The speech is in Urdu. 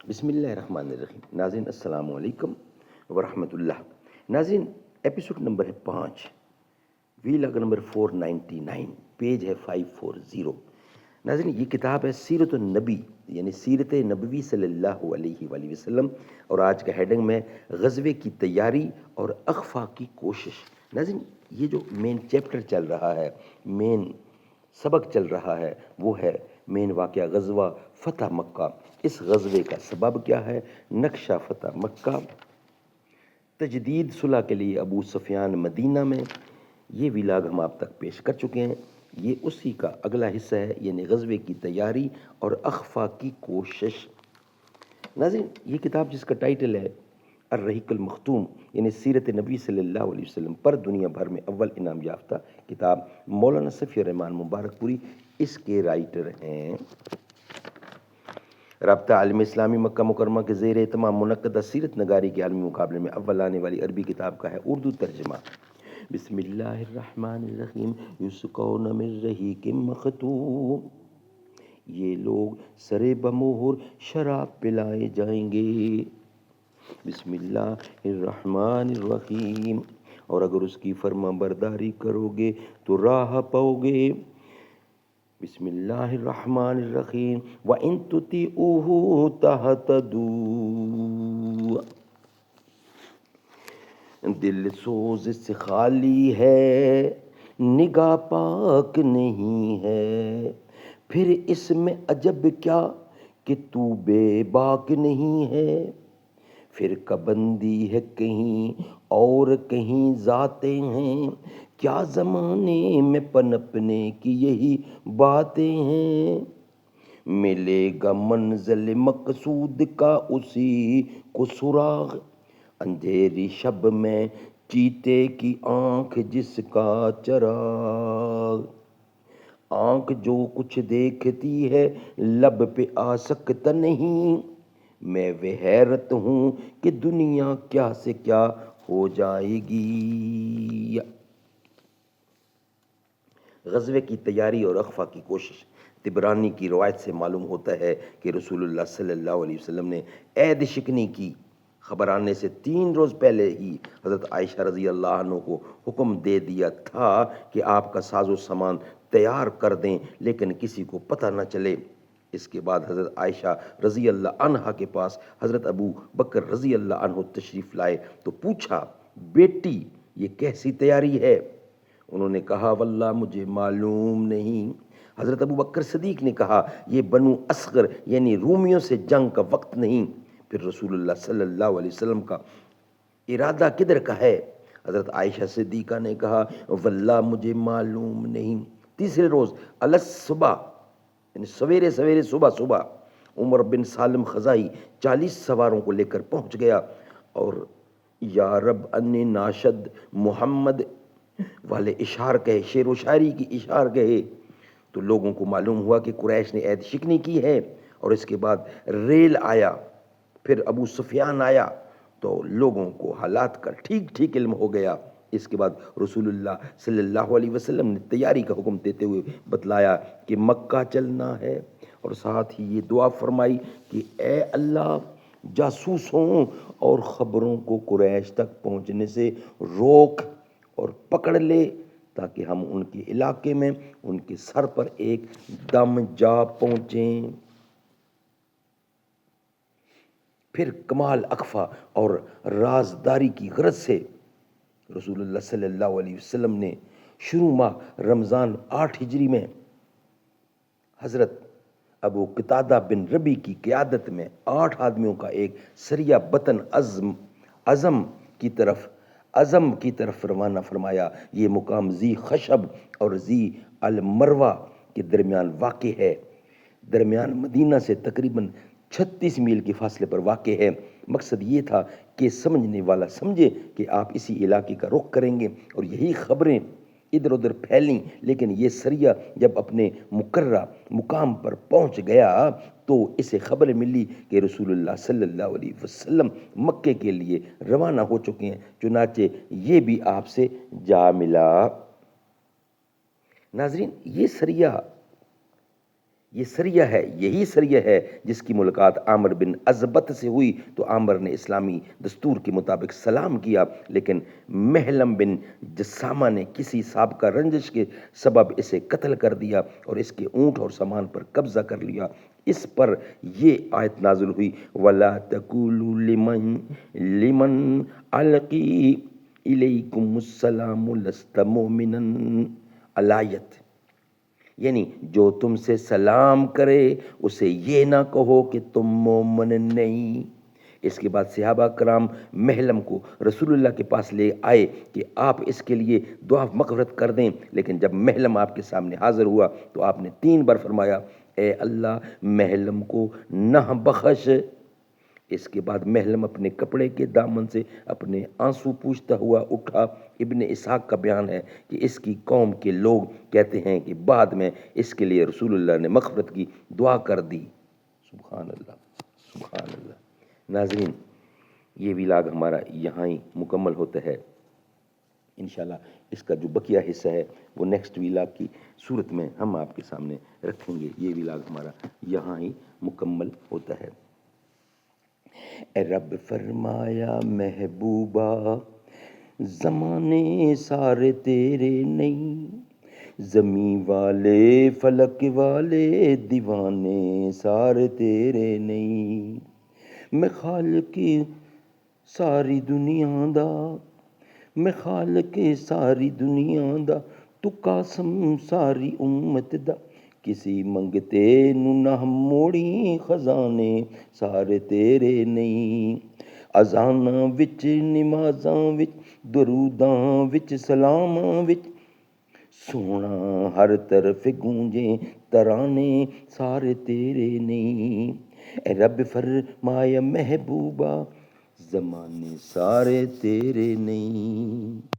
بسم اللہ الرحمن الرحیم۔ ناظرین السلام علیکم ورحمۃ اللہ۔ ناظرین ایپیسوڈ نمبر ہے 5، ویلاگ نمبر 499، پیج ہے 540۔ ناظرین یہ کتاب ہے سیرت النبی، یعنی سیرت نبوی صلی اللہ علیہ وآلہ وسلم، اور آج کا ہیڈنگ میں غزوے کی تیاری اور اخفا کی کوشش۔ ناظرین یہ جو مین چیپٹر چل رہا ہے، مین سبق چل رہا ہے، وہ ہے مین واقعہ غزوہ فتح مکہ۔ اس غزوے کا سبب کیا ہے؟ نقشہ فتح مکہ، تجدید صلح کے لیے ابو سفیان مدینہ میں۔ یہ ویلاگ ہم آپ تک پیش کر چکے ہیں، یہ اسی کا اگلا حصہ ہے، یعنی غزوے کی تیاری اور اخفا کی کوشش۔ ناظرین یہ کتاب جس کا ٹائٹل ہے الرحیق المختوم، یعنی سیرت نبی صلی اللہ علیہ وسلم پر دنیا بھر میں اول انعام یافتہ کتاب، مولانا صفی الرحمان مبارک پوری اس کے رائٹر ہیں۔ رابطہ عالم اسلامی مکہ مکرمہ کے زیر اہتمام منعقدہ سیرت نگاری کے عالمی مقابلے میں اول آنے والی عربی کتاب کا ہے اردو ترجمہ۔ بسم اللہ الرحمن الرحیم۔ یسقون من رحیق مختوم، یہ لوگ سرے بمہر شراب پلائے جائیں گے۔ بسم اللہ الرحمن الرحیم، اور اگر اس کی فرما برداری کرو گے تو راہ پاؤ گے۔ بسم اللہ الرحمن الرحیم، وَإِن تُطِيعُوهُ تَهْتَدُوا۔ دل سوز سے خالی ہے، نگاہ پاک نہیں ہے، پھر اس میں عجب کیا کہ تو بے باک نہیں ہے۔ فرقہ بندی ہے کہیں اور کہیں ذاتیں ہیں، کیا زمانے میں پنپنے کی یہی باتیں ہیں۔ ملے گا منزل مقصود کا اسی کو سراغ، اندھیری شب میں چیتے کی آنکھ جس کا چراغ۔ آنکھ جو کچھ دیکھتی ہے لب پہ آ سکتا نہیں، میں وہ حیرت ہوں کہ دنیا کیا سے کیا ہو جائے گی۔ غزوے کی تیاری اور اخفا کی کوشش۔ طبرانی کی روایت سے معلوم ہوتا ہے کہ رسول اللہ صلی اللہ علیہ وسلم نے عہد شکنی کی خبر آنے سے 3 روز پہلے ہی حضرت عائشہ رضی اللہ عنہ کو حکم دے دیا تھا کہ آپ کا ساز و سامان تیار کر دیں، لیکن کسی کو پتہ نہ چلے۔ اس کے بعد حضرت عائشہ رضی اللہ عنہ کے پاس حضرت ابو بکر رضی اللہ عنہ تشریف لائے تو پوچھا، بیٹی یہ کیسی تیاری ہے؟ انہوں نے کہا، واللہ مجھے معلوم نہیں۔ حضرت ابو بکر صدیق نے کہا، یہ بنو اصغر یعنی رومیوں سے جنگ کا وقت نہیں۔ پھر رسول اللہ صلی اللہ علیہ وسلم کا ارادہ کدھر کا ہے؟ حضرت عائشہ صدیقہ نے کہا، واللہ مجھے معلوم نہیں۔ تیسرے روز الصبح، یعنی سویرے سویرے صبح عمر بن سالم خزائی 40 سواروں کو لے کر پہنچ گیا، اور یا رب انی ناشد محمد والے اشعار کہے، شعر و شاعری کی اشعار کہے، تو لوگوں کو معلوم ہوا کہ قریش نے عہد شکنی کی ہے۔ اور اس کے بعد ریل آیا، پھر ابو سفیان آیا، تو لوگوں کو حالات کا ٹھیک علم ہو گیا۔ اس کے بعد رسول اللہ صلی اللہ علیہ وسلم نے تیاری کا حکم دیتے ہوئے بتلایا کہ مکہ چلنا ہے، اور ساتھ ہی یہ دعا فرمائی کہ اے اللہ جاسوسوں اور خبروں کو قریش تک پہنچنے سے روک اور پکڑ لے، تاکہ ہم ان کے علاقے میں ان کے سر پر ایک دم جا پہنچیں۔ پھر کمال اخفا اور رازداری کی غرض سے رسول اللہ صلی اللہ علیہ وسلم نے شروع ماہ رمضان 8 ہجری میں حضرت ابو قتادہ بن ربی کی قیادت میں 8 آدمیوں کا ایک سریہ بطن عزم کی طرف روانہ فرمایا۔ یہ مقام ذی خشب اور ذی المروہ کے درمیان واقع ہے، درمیان مدینہ سے تقریباً 36 میل کے فاصلے پر واقع ہے۔ مقصد یہ تھا کہ سمجھنے والا سمجھے کہ آپ اسی علاقے کا رخ کریں گے، اور یہی خبریں ادھر ادھر پھیلیں۔ لیکن یہ سریہ جب اپنے مقررہ مقام پر پہنچ گیا تو اسے خبر ملی کہ رسول اللہ صلی اللہ علیہ وسلم مکے کے لیے روانہ ہو چکے ہیں، چنانچہ یہ بھی آپ سے جا ملا۔ ناظرین یہ سریہ یہ سریہ ہے، یہی سریہ ہے جس کی ملاقات عامر بن ازبت سے ہوئی تو عامر نے اسلامی دستور کے مطابق سلام کیا، لیکن محلم بن جسامہ نے کسی سابقہ رنجش کے سبب اسے قتل کر دیا اور اس کے اونٹ اور سامان پر قبضہ کر لیا۔ اس پر یہ آیت نازل ہوئی وَلَا تَقُولُوا لِمَنْ أَلْقِي إِلَيْكُمُ السَّلَامُ لَسْتَ مُؤْمِنًا، الآیت یعنی جو تم سے سلام کرے اسے یہ نہ کہو کہ تم مومن نہیں۔ اس کے بعد صحابہ کرام محلم کو رسول اللہ کے پاس لے آئے کہ آپ اس کے لیے دعا مغفرت کر دیں، لیکن جب محلم آپ کے سامنے حاضر ہوا تو آپ نے 3 بار فرمایا اے اللہ محلم کو نہ بخش۔ اس کے بعد محلم اپنے کپڑے کے دامن سے اپنے آنسو پوچھتا ہوا اٹھا۔ ابن اسحاق کا بیان ہے کہ اس کی قوم کے لوگ کہتے ہیں کہ بعد میں اس کے لیے رسول اللہ نے مغفرت کی دعا کر دی۔ سبحان اللہ، سبحان اللہ۔ ناظرین، یہ ولاگ ہمارا یہاں ہی مکمل ہوتا ہے۔ انشاءاللہ اس کا جو بقیہ حصہ ہے وہ نیکسٹ ولاگ کی صورت میں ہم آپ کے سامنے رکھیں گے۔ یہ ولاگ ہمارا یہاں ہی مکمل ہوتا ہے۔ اے رب فرمایا محبوبہ زمانے سارے تیرے نہیں، زمین والے فلک والے دیوانے سارے تیرے نہیں، میں خالق ساری دنیا دا، میں خالق ساری دنیا دا، تو قاسم ساری امت دا، کسی منگتے نو نہ موڑی خزانے سارے تیرے نہیں، اذاناں وچ نمازاں وچ دروداں وچ سلاماں وچ، سونا ہر طرف گونجے ترانے سارے تیرے نہیں، اے رب فرمایا محبوبہ زمانے سارے تیرے نہیں۔